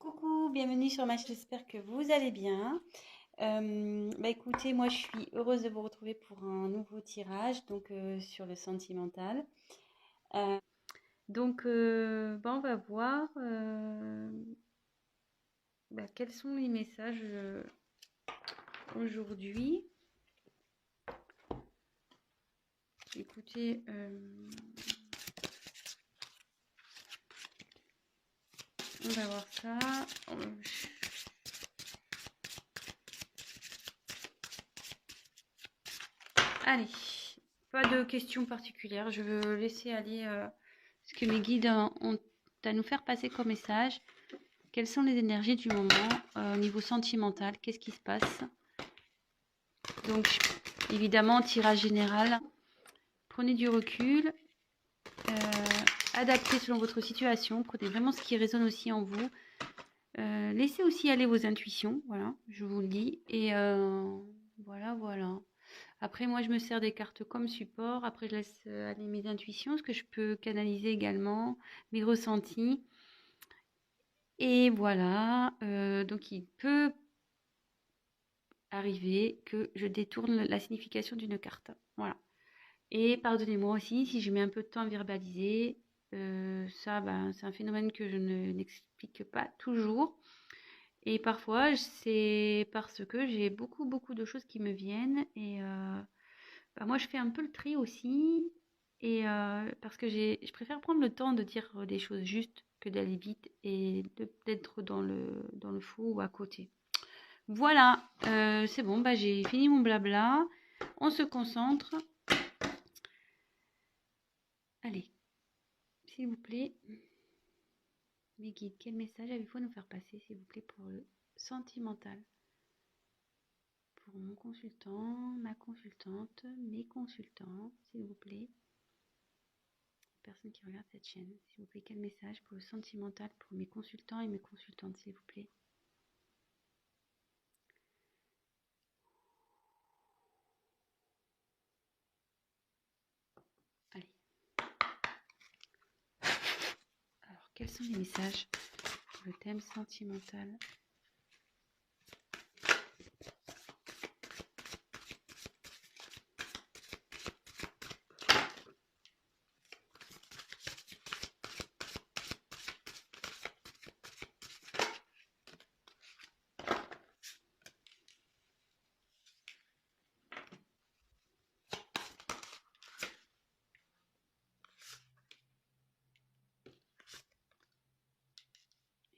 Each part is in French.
Coucou, bienvenue sur ma chaîne, j'espère que vous allez bien. Écoutez, moi je suis heureuse de vous retrouver pour un nouveau tirage sur le sentimental. Euh, on va voir quels sont les messages aujourd'hui. Écoutez, on va voir ça. Allez, pas de questions particulières. Je veux laisser aller ce que mes guides ont à nous faire passer comme message. Quelles sont les énergies du moment au niveau sentimental? Qu'est-ce qui se passe? Donc, évidemment, tirage général. Prenez du recul. Adaptez selon votre situation. Prenez vraiment ce qui résonne aussi en vous. Laissez aussi aller vos intuitions. Voilà, je vous le dis. Et voilà. Après, moi, je me sers des cartes comme support. Après, je laisse aller mes intuitions, ce que je peux canaliser également, mes ressentis. Et voilà. Donc, il peut arriver que je détourne la signification d'une carte. Voilà. Et pardonnez-moi aussi si je mets un peu de temps à verbaliser. C'est un phénomène que je n'explique pas toujours. Et parfois, c'est parce que j'ai beaucoup de choses qui me viennent. Et moi, je fais un peu le tri aussi. Et parce que je préfère prendre le temps de dire des choses justes que d'aller vite et d'être dans le faux ou à côté. Voilà, c'est bon, j'ai fini mon blabla. On se concentre. Allez, s'il vous plaît, mes guides, quel message avez-vous à nous faire passer, s'il vous plaît, pour le sentimental? Pour mon consultant, ma consultante, mes consultants, s'il vous plaît. Personne qui regarde cette chaîne, s'il vous plaît, quel message pour le sentimental, pour mes consultants et mes consultantes, s'il vous plaît? Allez. Alors, quels sont les messages pour le thème sentimental?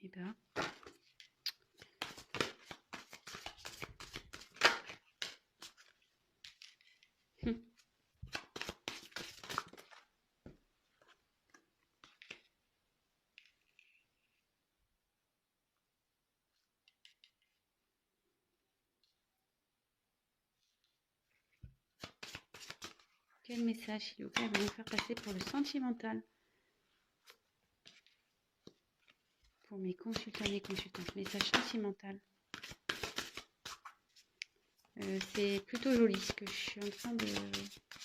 Eh bien, quel message, s'il vous plaît, va nous faire passer pour le sentimental? Pour mes consultants et mes consultantes, message sentimental. C'est plutôt joli ce que je suis en train de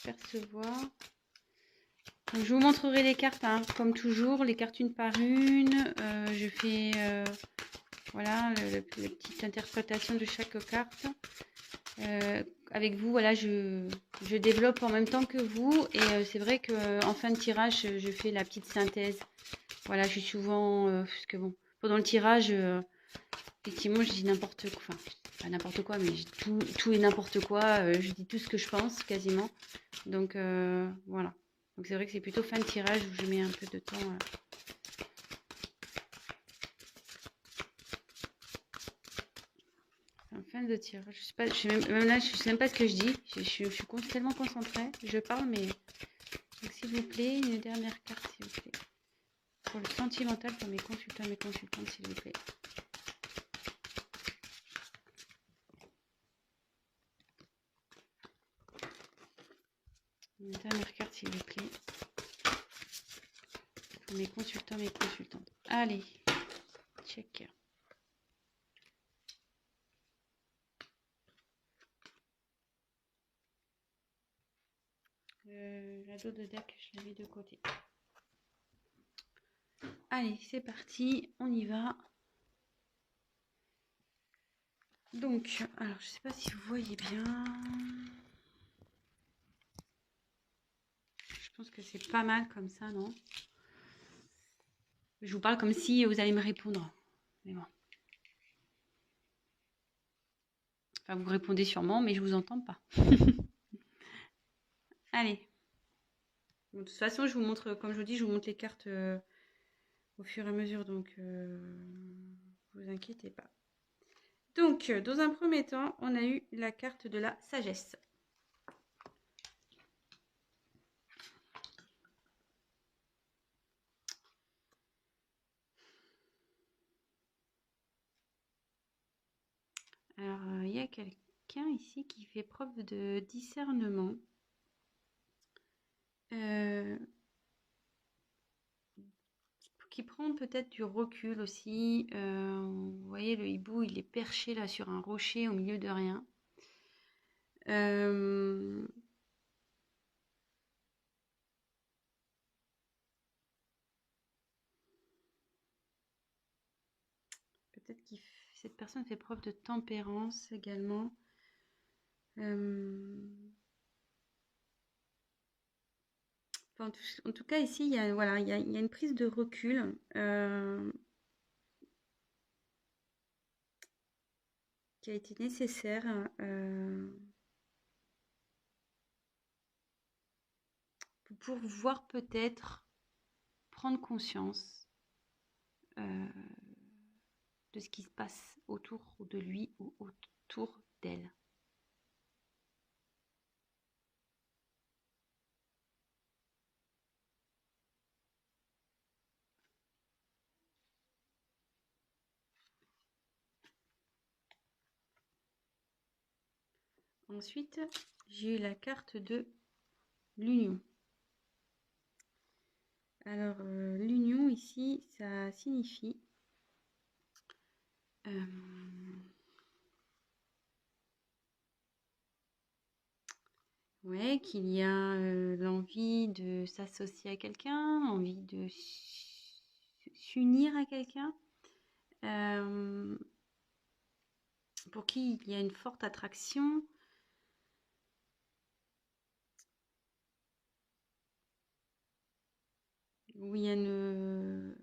percevoir. Donc, je vous montrerai les cartes, hein, comme toujours, les cartes une par une. Je fais voilà la petite interprétation de chaque carte. Avec vous, voilà, je développe en même temps que vous. Et c'est vrai qu'en fin de tirage, je fais la petite synthèse. Voilà, je suis souvent... parce que bon, pendant le tirage, effectivement, je dis n'importe quoi. Enfin, pas n'importe quoi, mais tout et n'importe quoi. Je dis tout ce que je pense, quasiment. Donc, voilà. Donc, c'est vrai que c'est plutôt fin de tirage où je mets un peu de temps. En fin de tirage, je sais pas, même là, je sais même pas ce que je dis. Je suis tellement concentrée. Je parle, mais... Donc, s'il vous plaît, une dernière carte, s'il vous plaît. Pour le sentimental, pour mes consultants et mes consultantes, s'il vous plaît. Une dernière carte, s'il vous plaît. Pour mes consultants, mes consultantes. Allez, check. La dos de deck, je l'ai mis de côté. Allez, c'est parti, on y va. Donc, alors je sais pas si vous voyez bien. Je pense que c'est pas mal comme ça, non? Je vous parle comme si vous allez me répondre. Mais bon. Enfin, vous répondez sûrement, mais je vous entends pas. Allez. Bon, de toute façon, je vous montre, comme je vous dis, je vous montre les cartes au fur et à mesure, donc vous inquiétez pas. Donc, dans un premier temps, on a eu la carte de la sagesse. Alors, il y a quelqu'un ici qui fait preuve de discernement. Qui prend peut-être du recul aussi. Vous voyez, le hibou, il est perché là sur un rocher au milieu de rien. Peut-être que cette personne fait preuve de tempérance également. Enfin, en tout cas, ici, il y a, voilà, il y a une prise de recul qui a été nécessaire pour pouvoir peut-être prendre conscience de ce qui se passe autour de lui ou autour d'elle. Ensuite, j'ai eu la carte de l'union. Alors, l'union ici, ça signifie ouais, qu'il y a l'envie de s'associer à quelqu'un, envie de s'unir à quelqu'un, pour qui il y a une forte attraction. Où il y a une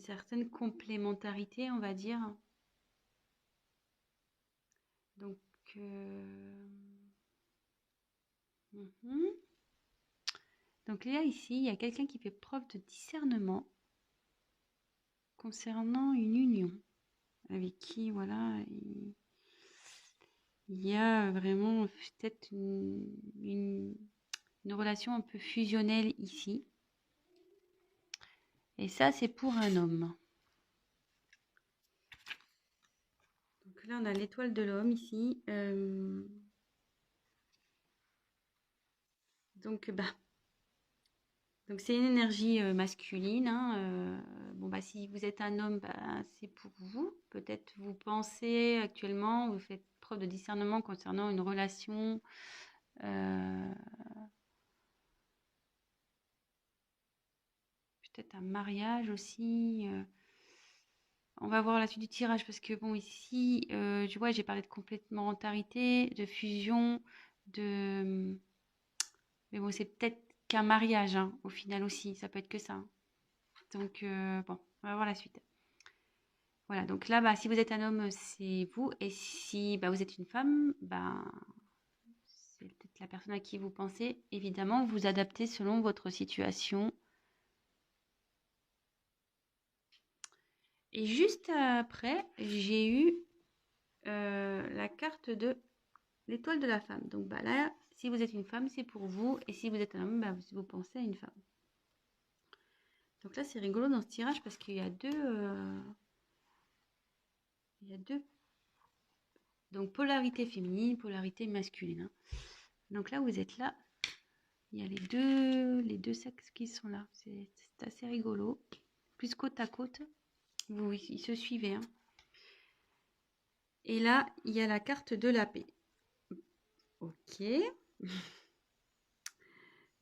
certaine complémentarité, on va dire. Donc, donc là, ici, il y a quelqu'un qui fait preuve de discernement concernant une union avec qui, voilà, il y a vraiment peut-être une relation un peu fusionnelle ici. Et ça, c'est pour un homme. Donc là, on a l'étoile de l'homme ici. Donc, donc c'est une énergie masculine. Hein, bon, si vous êtes un homme, c'est pour vous. Peut-être vous pensez actuellement, vous faites preuve de discernement concernant une relation. Peut-être un mariage aussi. On va voir la suite du tirage parce que bon ici, tu vois, j'ai parlé de complémentarité, de fusion, de... Mais bon, c'est peut-être qu'un mariage hein, au final aussi, ça peut être que ça. Hein. Donc bon, on va voir la suite. Voilà, donc là, si vous êtes un homme, c'est vous. Et si vous êtes une femme, c'est peut-être la personne à qui vous pensez. Évidemment, vous adaptez selon votre situation. Et juste après, j'ai eu la carte de l'étoile de la femme. Donc là, si vous êtes une femme, c'est pour vous. Et si vous êtes un homme, vous pensez à une femme. Donc là, c'est rigolo dans ce tirage parce qu'il y a deux... Donc polarité féminine, polarité masculine. Hein. Donc là, vous êtes là. Il y a les deux sexes qui sont là. C'est assez rigolo. Plus côte à côte. Ils se suivaient. Hein. Et là, il y a la carte de la paix. Ok.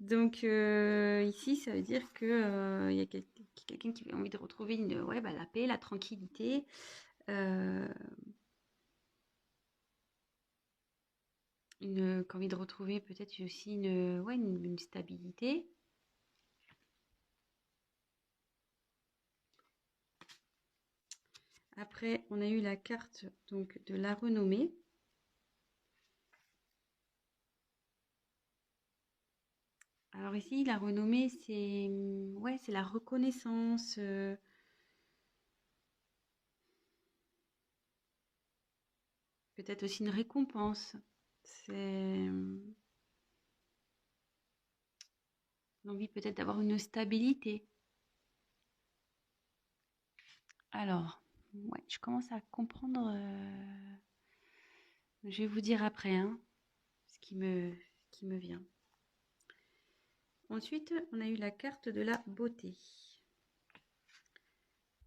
Donc ici, ça veut dire que y a quelqu'un qui a envie de retrouver la paix, la tranquillité. envie de retrouver peut-être aussi une stabilité. Après, on a eu la carte donc de la renommée. Alors ici, la renommée, c'est la reconnaissance. Peut-être aussi une récompense. C'est l'envie peut-être d'avoir une stabilité. Alors, ouais, je commence à comprendre. Je vais vous dire après, hein, ce qui me vient. Ensuite, on a eu la carte de la beauté.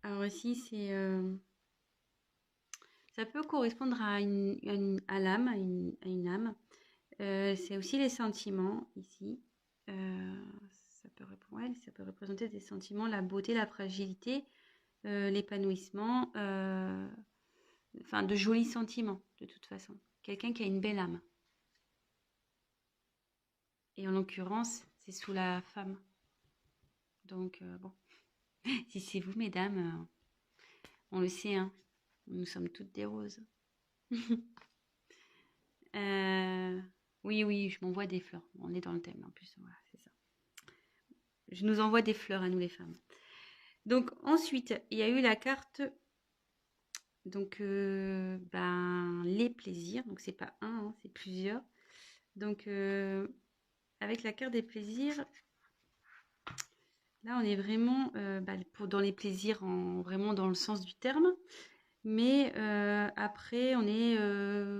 Alors ici, ça peut correspondre à l'âme, à une âme. C'est aussi les sentiments ici. Ça peut représenter des sentiments, la beauté, la fragilité, l'épanouissement, enfin de jolis sentiments de toute façon. Quelqu'un qui a une belle âme. Et en l'occurrence, c'est sous la femme. Donc bon, si c'est vous mesdames, on le sait, hein, nous sommes toutes des roses. Oui, je m'envoie des fleurs. On est dans le thème en plus, voilà, c'est ça. Je nous envoie des fleurs à nous les femmes. Donc ensuite, il y a eu la carte, donc les plaisirs. Donc c'est pas un, hein, c'est plusieurs. Donc avec la carte des plaisirs, là on est vraiment dans les plaisirs, vraiment dans le sens du terme. Mais après, on est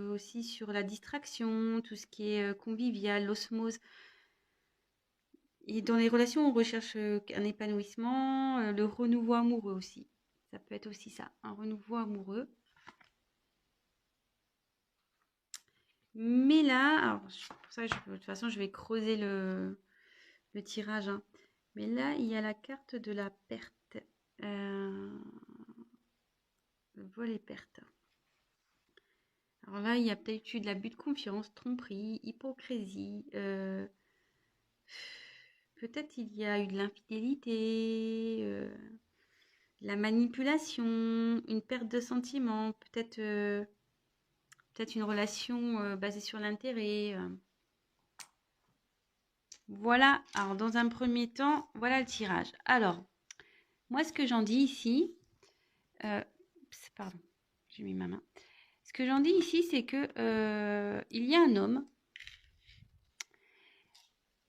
aussi sur la distraction, tout ce qui est convivial, l'osmose. Et dans les relations, on recherche un épanouissement, le renouveau amoureux aussi. Ça peut être aussi ça, un renouveau amoureux. Mais là, alors, pour ça, de toute façon, je vais creuser le tirage, hein. Mais là, il y a la carte de la perte. Le vol et perte. Alors là, il y a peut-être eu de l'abus de confiance, tromperie, hypocrisie. Peut-être il y a eu de l'infidélité, la manipulation, une perte de sentiments, peut-être une relation basée sur l'intérêt. Voilà, alors dans un premier temps, voilà le tirage. Alors, moi ce que j'en dis ici, pardon, j'ai mis ma main. Ce que j'en dis ici, c'est que il y a un homme.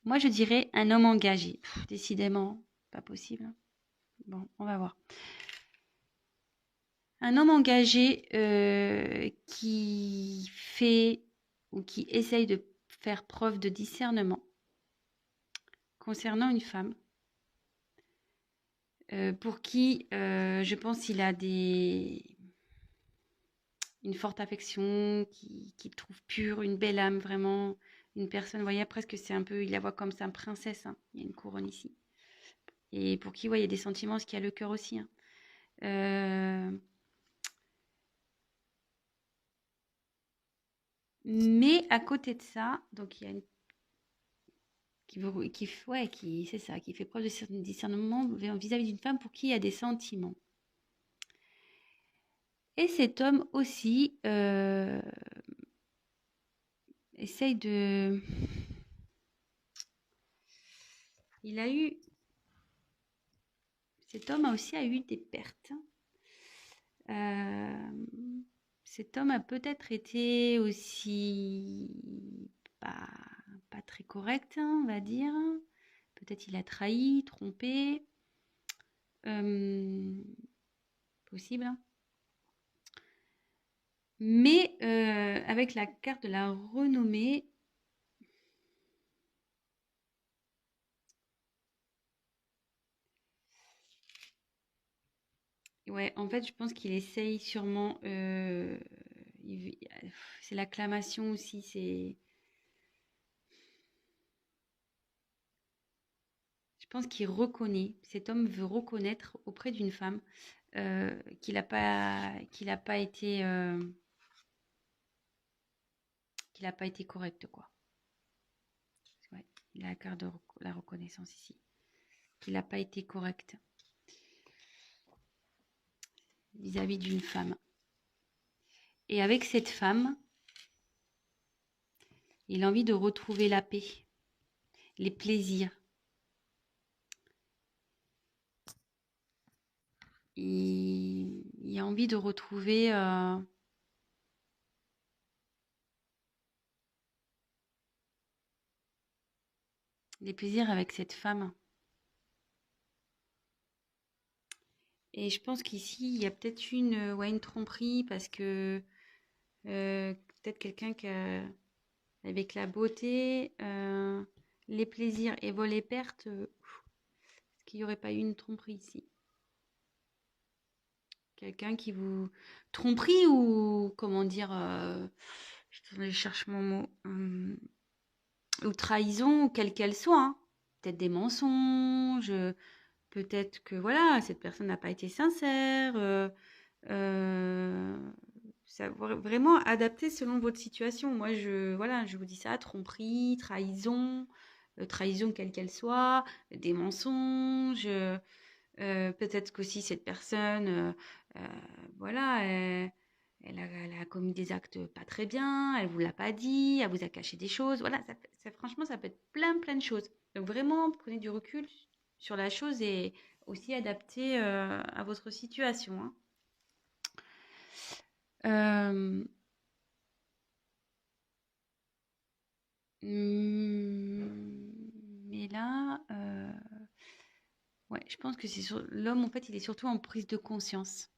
Moi, je dirais un homme engagé. Décidément, pas possible. Bon, on va voir. Un homme engagé qui fait ou qui essaye de faire preuve de discernement concernant une femme pour qui, je pense, il a une forte affection, qui trouve pure, une belle âme, vraiment, une personne, vous voyez, presque c'est un peu, il la voit comme sa princesse, hein. Il y a une couronne ici. Et pour qui, il y a des sentiments, ce qui a le cœur aussi, hein. Mais à côté de ça, donc il y a une c'est ça, qui fait preuve de discernement vis-à-vis d'une femme pour qui il y a des sentiments. Et cet homme aussi essaye de... Cet homme a aussi eu des pertes. Cet homme a peut-être été aussi pas très correct, hein, on va dire. Peut-être il a trahi, trompé. Possible, hein. Mais avec la carte de la renommée, ouais, en fait, je pense qu'il essaye sûrement. C'est l'acclamation aussi. pense qu'il reconnaît, cet homme veut reconnaître auprès d'une femme qu'il n'a pas été correct, quoi. Ouais, il a la carte de la reconnaissance ici. Qu'il n'a pas été correct vis-à-vis d'une femme. Et avec cette femme, il a envie de retrouver la paix, les plaisirs. Il a envie de retrouver les plaisirs avec cette femme. Et je pense qu'ici, il y a peut-être une tromperie parce que peut-être quelqu'un qui a, avec la beauté, les plaisirs et vol et pertes, est-ce qu'il n'y aurait pas eu une tromperie ici? Quelqu'un qui vous... Tromperie ou, comment dire, je cherche mon mot, ou trahison, quelle qu'elle soit, hein. Peut-être des mensonges, peut-être que, voilà, cette personne n'a pas été sincère, ça, vraiment adapté selon votre situation. Moi, je vous dis ça, tromperie, trahison, trahison quelle qu'elle soit, des mensonges, peut-être qu'aussi cette personne, voilà, elle a commis des actes pas très bien, elle vous l'a pas dit, elle vous a caché des choses. Voilà, franchement, ça peut être plein de choses. Donc vraiment, prenez du recul sur la chose et aussi adapté à votre situation, hein. Mais là, ouais, je pense que c'est sur l'homme, en fait, il est surtout en prise de conscience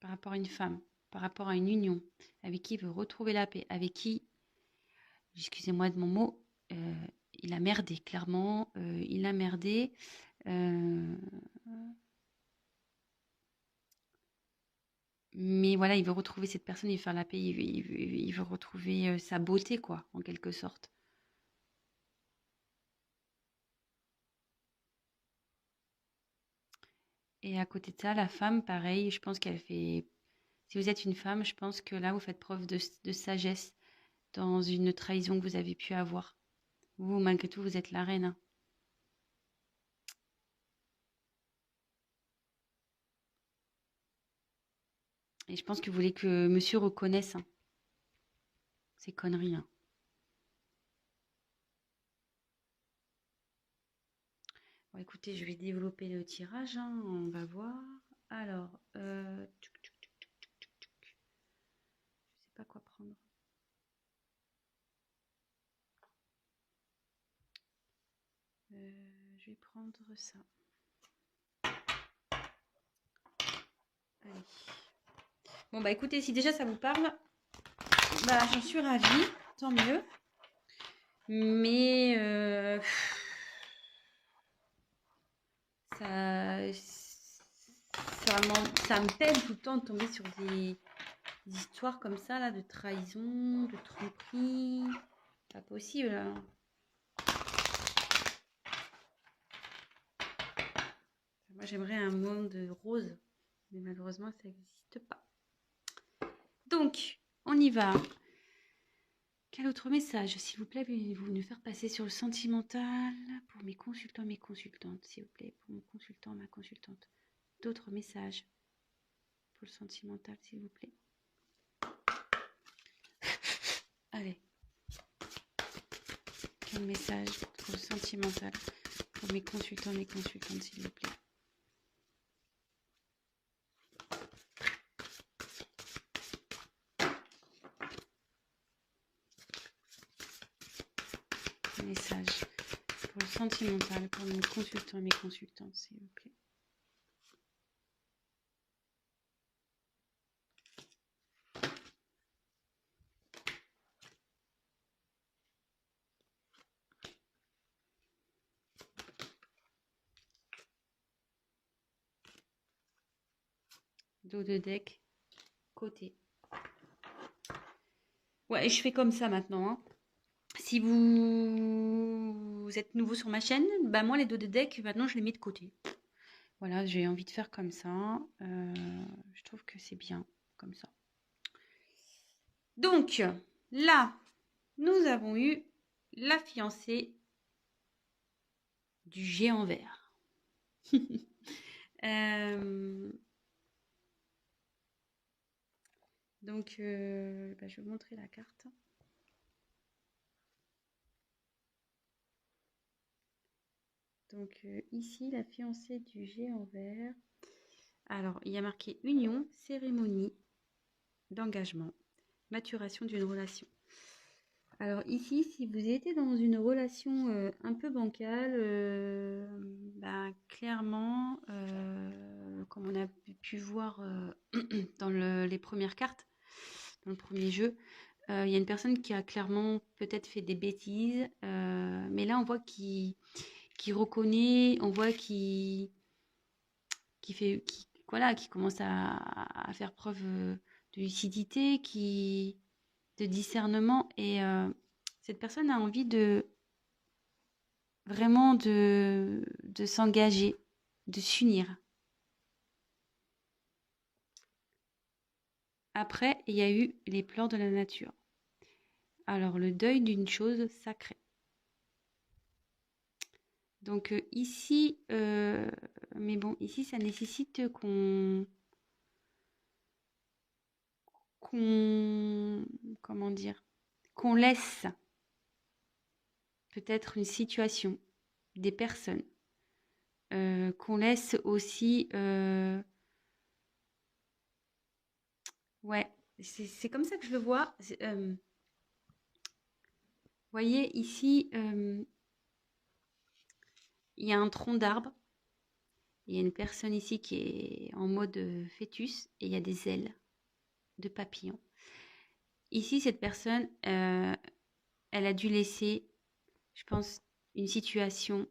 par rapport à une femme, par rapport à une union, avec qui il veut retrouver la paix, avec qui, excusez-moi de mon mot, il a merdé, clairement, il a merdé. Mais voilà, il veut retrouver cette personne, il veut faire la paix, il veut retrouver sa beauté, quoi, en quelque sorte. Et à côté de ça, la femme, pareil, je pense qu'elle fait... Si vous êtes une femme, je pense que là, vous faites preuve de sagesse dans une trahison que vous avez pu avoir. Vous, malgré tout, vous êtes la reine, hein. Et je pense que vous voulez que monsieur reconnaisse, hein, ces conneries, hein. Bon, écoutez, je vais développer le tirage, hein, on va voir. Alors, je sais pas quoi prendre. Je vais prendre ça. Allez. Bon, bah écoutez, si déjà ça vous parle, bah j'en suis ravie, tant mieux. Mais ça me peine tout le temps de tomber sur des histoires comme ça, là, de trahison, de tromperie. Pas possible, hein. Moi, j'aimerais un monde rose, mais malheureusement, ça n'existe pas. Donc, on y va. Quel autre message, s'il vous plaît, voulez-vous nous faire passer sur le sentimental pour mes consultants, mes consultantes, s'il vous plaît, pour mon consultant, ma consultante. D'autres messages pour le sentimental, s'il vous plaît. Allez. Quel message pour le sentimental pour mes consultants, mes consultantes, s'il vous plaît. Message pour le sentimental pour mes consultants et mes consultantes, s'il vous plaît. Dos de deck, côté. Ouais, je fais comme ça maintenant, hein. Si vous êtes nouveau sur ma chaîne, bah moi les dos de deck, maintenant je les mets de côté. Voilà, j'ai envie de faire comme ça. Je trouve que c'est bien comme ça. Donc là, nous avons eu la fiancée du géant vert. Donc, je vais vous montrer la carte. Donc, ici, la fiancée du géant vert. Alors, il y a marqué union, cérémonie d'engagement, maturation d'une relation. Alors ici, si vous étiez dans une relation un peu bancale, clairement, comme on a pu voir dans les premières cartes, dans le premier jeu, il y a une personne qui a clairement peut-être fait des bêtises, mais là on voit qu'il reconnaît, on voit qu'il voilà, qui commence à faire preuve de lucidité, de discernement, et cette personne a envie de vraiment de s'engager, de s'unir. Après, il y a eu les pleurs de la nature. Alors, le deuil d'une chose sacrée. Donc ici, mais bon, ici, ça nécessite comment dire, qu'on laisse peut-être une situation, des personnes, qu'on laisse aussi, ouais, c'est comme ça que je le vois. Voyez ici, il y a un tronc d'arbre. Il y a une personne ici qui est en mode fœtus et il y a des ailes de papillon. Ici, cette personne, elle a dû laisser, je pense, une situation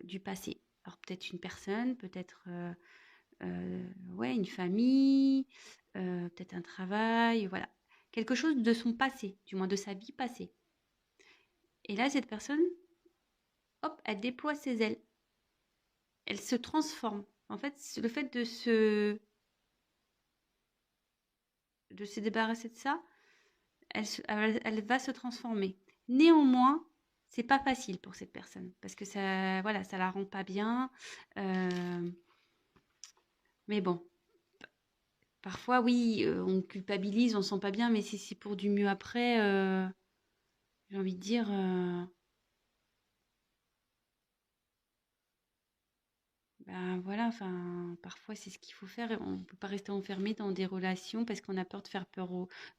du passé. Alors peut-être une personne, peut-être ouais, une famille, peut-être un travail, voilà. Quelque chose de son passé, du moins de sa vie passée. Et là, cette personne, hop, elle déploie ses ailes. Elle se transforme. En fait, le fait de se débarrasser de ça, elle va se transformer. Néanmoins, c'est pas facile pour cette personne parce que ça, voilà, ça la rend pas bien. Mais bon, parfois, oui, on culpabilise, on se sent pas bien, mais si c'est pour du mieux après, j'ai envie de dire, ben voilà, enfin, parfois c'est ce qu'il faut faire. On peut pas rester enfermé dans des relations parce qu'on a peur de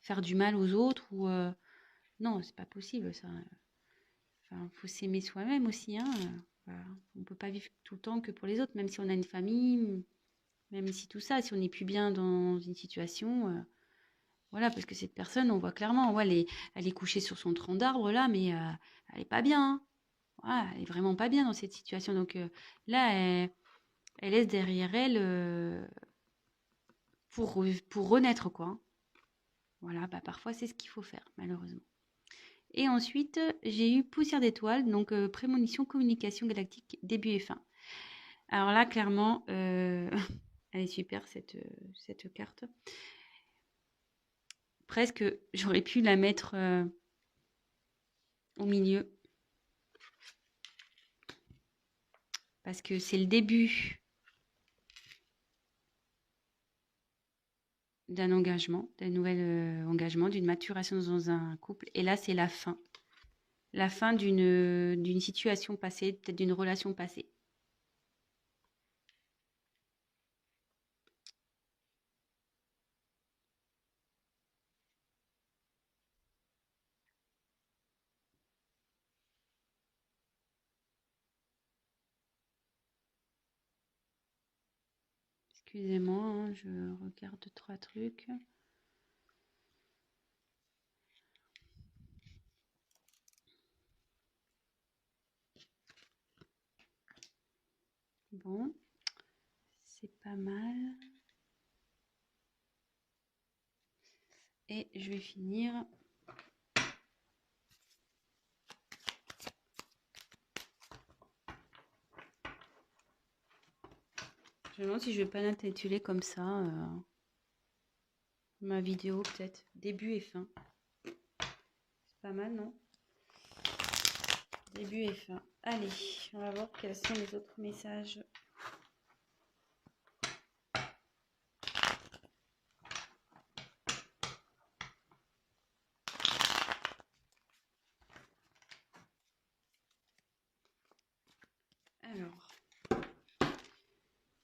faire du mal aux autres ou non, c'est pas possible ça. Enfin, faut s'aimer soi-même aussi, hein. Voilà. On peut pas vivre tout le temps que pour les autres, même si on a une famille, même si tout ça, si on n'est plus bien dans une situation, voilà, parce que cette personne, on voit clairement, ouais, elle est couchée sur son tronc d'arbre là, mais elle est pas bien, hein. Voilà, elle est vraiment pas bien dans cette situation. Donc là, elle laisse derrière elle pour renaître, quoi, hein. Voilà, bah parfois c'est ce qu'il faut faire, malheureusement. Et ensuite, j'ai eu Poussière d'étoiles, donc prémonition, communication galactique, début et fin. Alors là, clairement, elle est super cette carte. Presque, j'aurais pu la mettre au milieu. Parce que c'est le début d'un engagement, d'un nouvel engagement, d'une maturation dans un couple. Et là, c'est la fin. La fin d'une situation passée, peut-être d'une relation passée. Excusez-moi, hein, je regarde 3 trucs. Bon, c'est pas mal. Et je vais finir Je me demande si je vais pas l'intituler comme ça. Ma vidéo peut-être. Début et fin. C'est pas mal, non? Début et fin. Allez, on va voir quels sont les autres messages. Alors,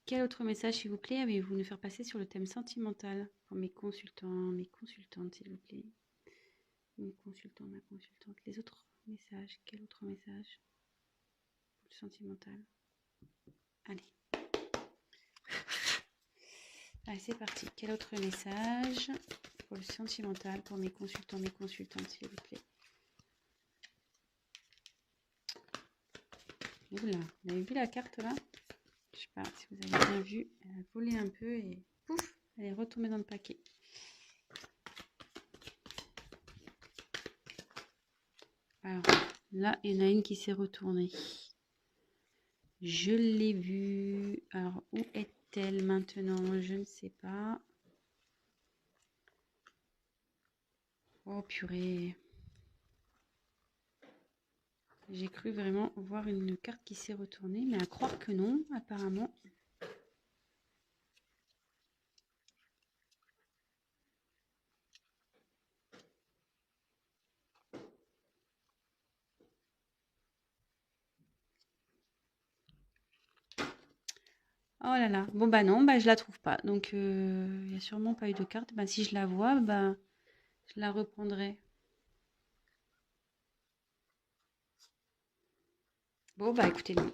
quel autre message, s'il vous plaît, avez-vous nous faire passer sur le thème sentimental pour mes consultants, mes consultantes, s'il vous plaît? Mon consultant, ma consultante. Les autres messages, quel autre message pour le sentimental? Allez. Allez, c'est parti. Quel autre message pour le sentimental pour mes consultants, mes consultantes, s'il vous plaît? Oula, vous avez vu la carte là? Je sais pas si vous avez bien vu. Elle a volé un peu et pouf, elle est retombée dans le paquet. Alors là, il y en a une qui s'est retournée. Je l'ai vue. Alors, où est-elle maintenant? Je ne sais pas. Oh purée. J'ai cru vraiment voir une carte qui s'est retournée, mais à croire que non, apparemment. Oh là là. Bon bah non, bah je la trouve pas. Donc il n'y a sûrement pas eu de carte. Bah si je la vois, bah je la reprendrai. Bon bah écoutez, non.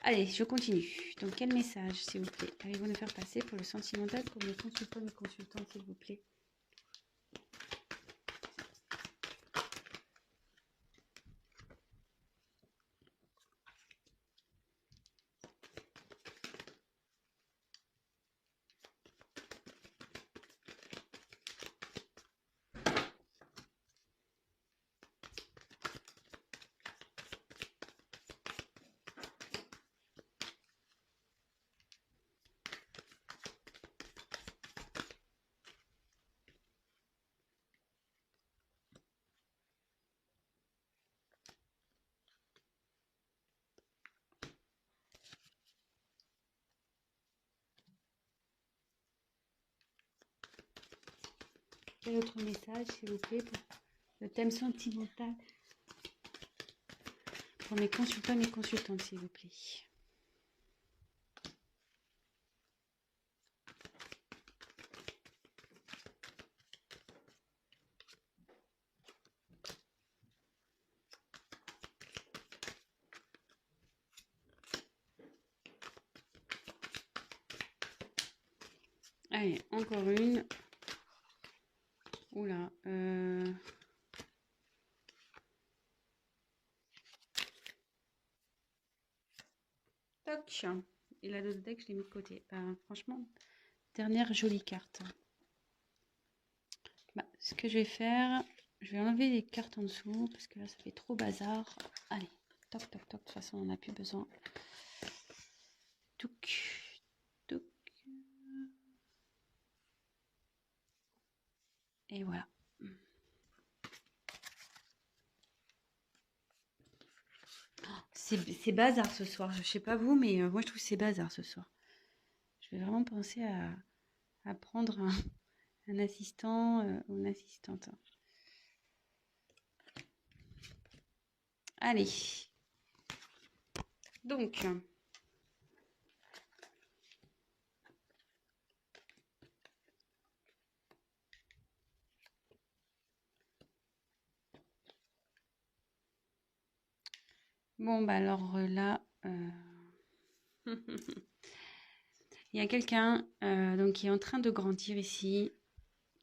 Allez, je continue. Donc quel message, s'il vous plaît, allez-vous nous faire passer pour le sentimental pour mes consultants et consultantes, s'il vous plaît? Quel autre message, s'il vous plaît, pour le thème sentimental pour mes consultants et mes consultantes, s'il vous plaît? Allez, encore une. Oula. Toc. Et la dose deck, je l'ai mis de côté. Franchement, dernière jolie carte. Bah, ce que je vais faire, je vais enlever les cartes en dessous parce que là, ça fait trop bazar. Allez, toc, toc, toc. De toute façon, on n'a plus besoin. Touc, touc. Et voilà. C'est bazar ce soir. Je sais pas vous, mais moi, je trouve que c'est bazar ce soir. Je vais vraiment penser à prendre un assistant ou une assistante. Allez. Donc, bon, bah alors là, il y a quelqu'un donc qui est en train de grandir ici,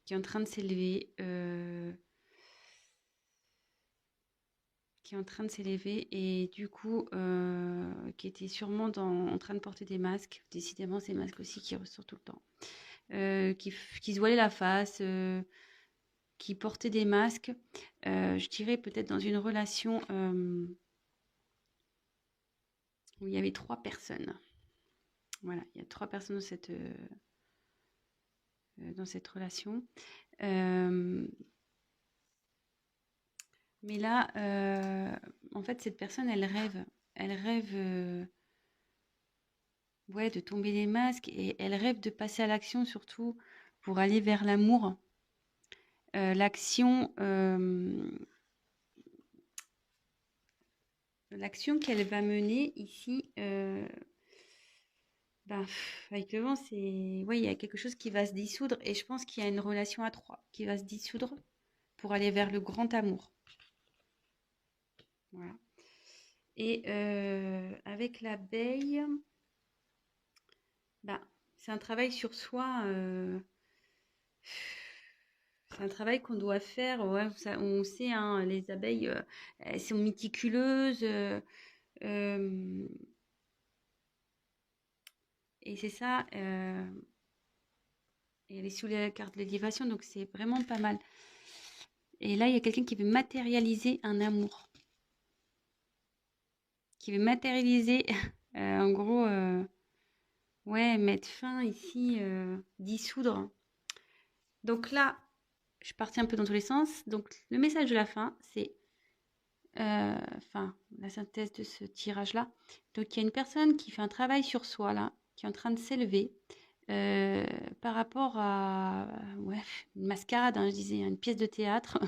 qui est en train de s'élever, et du coup, qui était sûrement en train de porter des masques. Décidément, ces masques aussi qui ressortent tout le temps. Qui se voilait la face, qui portait des masques. Je dirais peut-être dans une relation où il y avait 3 personnes. Voilà, il y a 3 personnes dans cette relation. Mais là, en fait, cette personne, elle rêve. Elle rêve ouais, de tomber les masques et elle rêve de passer à l'action surtout pour aller vers l'amour. L'action qu'elle va mener ici, avec le vent, c'est... Oui, il y a quelque chose qui va se dissoudre et je pense qu'il y a une relation à 3 qui va se dissoudre pour aller vers le grand amour. Voilà. Et avec l'abeille, c'est un travail sur soi. C'est un travail qu'on doit faire. Ouais, on sait, hein, les abeilles, elles sont méticuleuses. Et c'est ça. Et elle est sous la carte de l'élévation, donc c'est vraiment pas mal. Et là, il y a quelqu'un qui veut matérialiser un amour. Qui veut matérialiser, en gros, ouais, mettre fin ici, dissoudre. Donc là, je suis partie un peu dans tous les sens. Donc le message de la fin, c'est la synthèse de ce tirage-là. Donc il y a une personne qui fait un travail sur soi là, qui est en train de s'élever par rapport à une mascarade, hein, je disais, une pièce de théâtre.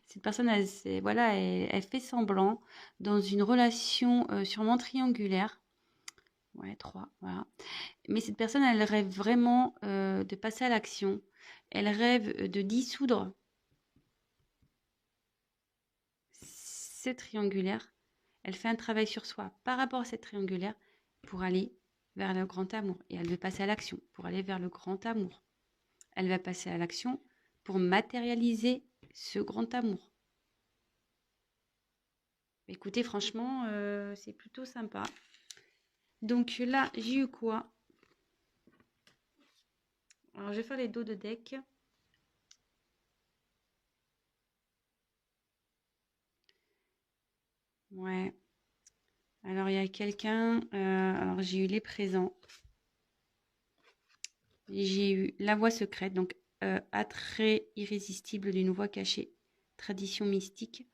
Cette personne, elle fait semblant dans une relation sûrement triangulaire. Ouais, 3, voilà. Mais cette personne, elle rêve vraiment de passer à l'action. Elle rêve de dissoudre cette triangulaire. Elle fait un travail sur soi par rapport à cette triangulaire pour aller vers le grand amour. Et elle veut passer à l'action pour aller vers le grand amour. Elle va passer à l'action pour matérialiser ce grand amour. Écoutez, franchement, c'est plutôt sympa. Donc là, j'ai eu quoi? Alors, je vais faire les dos de deck. Ouais. Alors, il y a quelqu'un... alors, j'ai eu les présents. J'ai eu la voix secrète, donc attrait irrésistible d'une voix cachée, tradition mystique.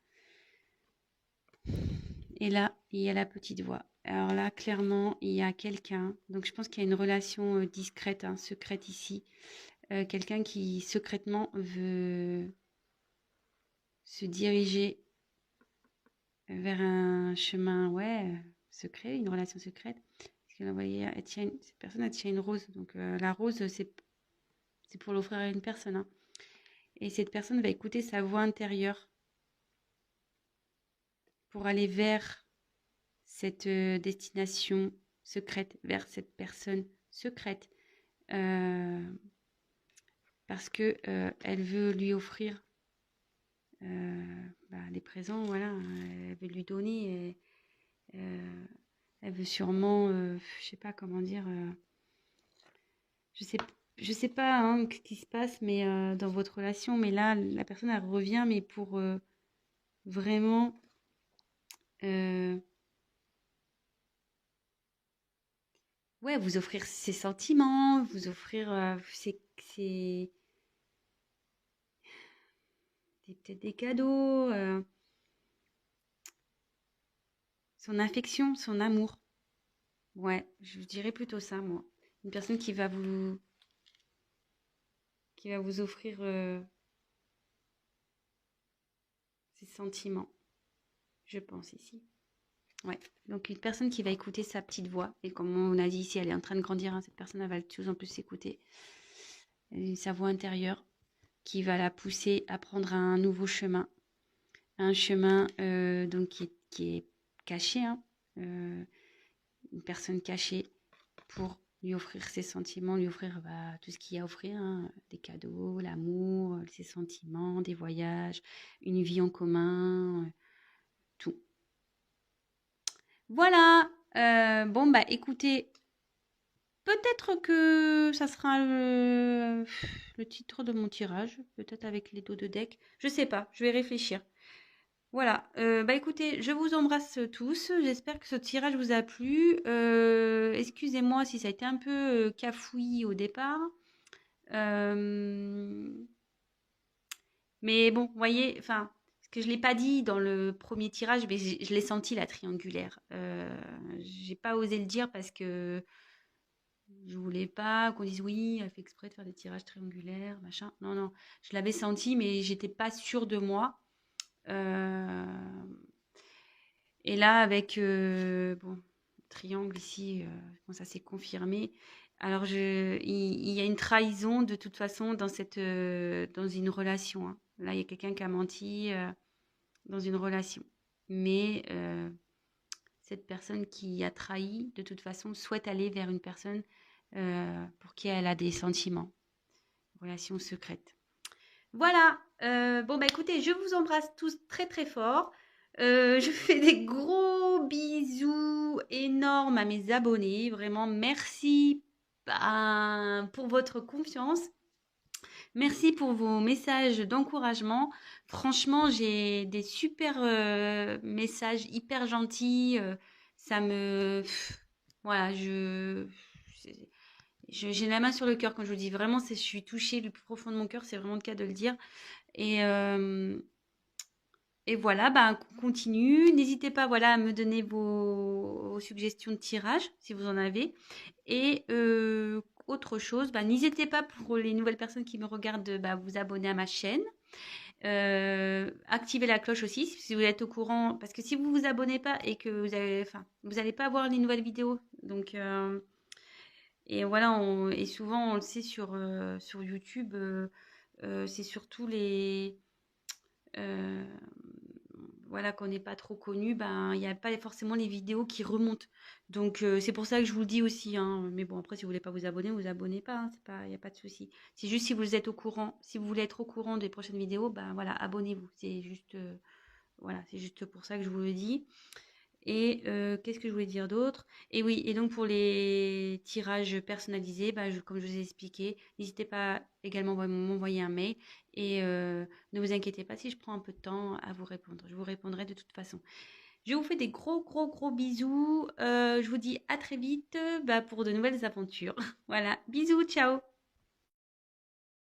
Et là, il y a la petite voix. Alors là, clairement, il y a quelqu'un. Donc, je pense qu'il y a une relation discrète, hein, secrète ici. Quelqu'un qui secrètement veut se diriger vers un chemin, secret, une relation secrète. Parce qu'elle envoyait, cette personne, elle tient une rose. Donc, la rose, c'est pour l'offrir à une personne, hein. Et cette personne va écouter sa voix intérieure pour aller vers cette destination secrète, vers cette personne secrète. Parce que elle veut lui offrir les présents, voilà. Elle veut lui donner. Et, elle veut sûrement, je sais pas comment dire. Je sais pas, hein, ce qui se passe, mais dans votre relation. Mais là, la personne elle revient, mais pour vraiment. Vous offrir ses sentiments, vous offrir peut-être des cadeaux, son affection, son amour. Ouais, je dirais plutôt ça, moi. Une personne qui va vous offrir ses sentiments, je pense ici. Ouais, donc une personne qui va écouter sa petite voix. Et comme on a dit ici, elle est en train de grandir, hein, cette personne elle va de plus en plus s'écouter. Sa voix intérieure qui va la pousser à prendre un nouveau chemin. Un chemin donc qui est caché, hein, une personne cachée pour lui offrir ses sentiments, lui offrir tout ce qu'il y a à offrir, hein, des cadeaux, l'amour, ses sentiments, des voyages, une vie en commun, tout. Voilà. Écoutez, peut-être que ça sera le titre de mon tirage, peut-être avec les dos de deck. Je sais pas, je vais réfléchir. Voilà, bah écoutez, je vous embrasse tous. J'espère que ce tirage vous a plu. Excusez-moi si ça a été un peu cafouillis au départ. Euh, mais bon, vous voyez, enfin, ce que je ne l'ai pas dit dans le premier tirage, mais je l'ai senti la triangulaire. J'ai pas osé le dire parce que je voulais pas qu'on dise oui, elle fait exprès de faire des tirages triangulaires, machin. Non, non, je l'avais senti, mais j'étais pas sûre de moi. Euh, Et là, avec bon, triangle ici, bon, ça s'est confirmé. Alors, il y a une trahison de toute façon dans une relation, hein. Là, il y a quelqu'un qui a menti dans une relation. Mais cette personne qui a trahi, de toute façon, souhaite aller vers une personne pour qui elle a des sentiments, relation secrète. Voilà. Bon, bah écoutez, je vous embrasse tous très très fort. Je fais des gros bisous énormes à mes abonnés. Vraiment, merci pour votre confiance. Merci pour vos messages d'encouragement. Franchement, j'ai des super messages hyper gentils. Ça me... Voilà, j'ai la main sur le cœur quand je vous dis vraiment, je suis touchée du plus profond de mon cœur. C'est vraiment le cas de le dire. Et, euh, et voilà, bah, on continue. N'hésitez pas voilà, à me donner vos suggestions de tirage, si vous en avez. Et autre chose, bah, n'hésitez pas pour les nouvelles personnes qui me regardent, bah, vous abonner à ma chaîne. Activez la cloche aussi si vous êtes au courant. Parce que si vous vous abonnez pas et que vous n'allez pas voir les nouvelles vidéos. Donc, et voilà, et souvent on le sait sur YouTube, c'est surtout euh, voilà, qu'on n'est pas trop connu, ben il n'y a pas forcément les vidéos qui remontent. Donc c'est pour ça que je vous le dis aussi, hein. Mais bon, après, si vous voulez pas vous abonnez pas, hein. C'est pas, il n'y a pas de souci. C'est juste si vous êtes au courant, si vous voulez être au courant des prochaines vidéos, ben voilà, abonnez-vous. C'est juste, voilà, c'est juste pour ça que je vous le dis. Et qu'est-ce que je voulais dire d'autre? Et oui, et donc pour les tirages personnalisés, bah, comme je vous ai expliqué, n'hésitez pas également à m'envoyer un mail et ne vous inquiétez pas si je prends un peu de temps à vous répondre. Je vous répondrai de toute façon. Je vous fais des gros, gros, gros bisous. Je vous dis à très vite bah, pour de nouvelles aventures. Voilà, bisous, ciao!